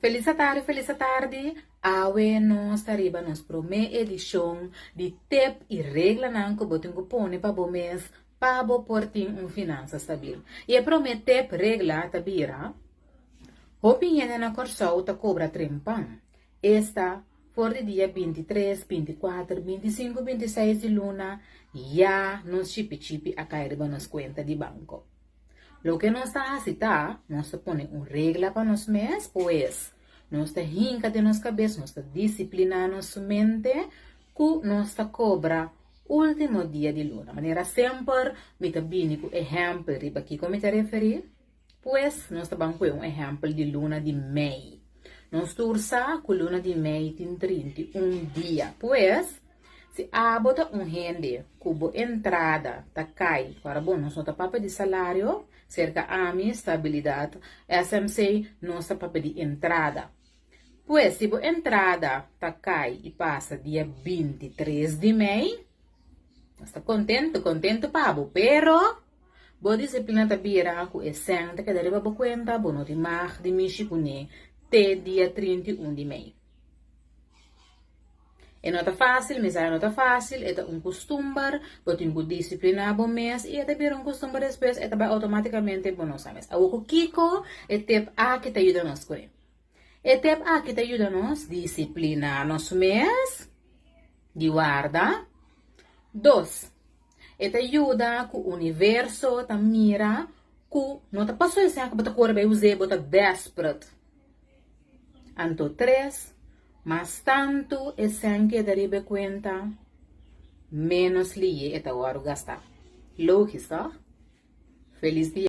Feliz tarde. Awe nós tariba nos prome edição de TEP e regla não que botinho pone para bom mês para bo portin finança stabil. E é prome TEP regla tabira. Opinião na corsau ta cobra trempan. Esta for de dia 23, 24, 25, 26 de luna já nos chipi a cair nos conta de banco. Lo que nos está acita, nos pone regla para nos mes, pues, nos está hinca de nos cabeça, nos está disciplina nos mente, que nos está cobra último dia de luna. Maneira sempre, me tá bini com exemplo, riba aqui como te referir, pues, nos está banco exemplo de luna de mei. Nos tursa com luna de mei tem 31 dia, pues, se bota rende, cubo entrada, tá cai, para bom, nós não tá papel de salário, cerca a minha estabilidade, SMC, nossa papel de entrada. Pues, se a entrada tá cai e passa dia 23 de maio, nós tá contento, pabo, pero, boa disciplina tá bira, com essência, que deve boa conta, boa não de mar, de michicune, te dia 31 de maio. É não tá fácil, mas não tá fácil, é costume, botin com disciplina bom mês, e é também costume depois, é também automaticamente bom nós sabemos. O Kiko é tep a que te ajuda nós com ele. É tep a que te ajuda nós, disciplina nosso mês, de guarda. 2. É te ajuda com o universo, tá mira, com não tá passou esse ano que bota cor bem usar, bota desperate. Anto 3. Mas tanto é sem que daribe conta, menos lhe é agora gastar. Lógico, feliz dia.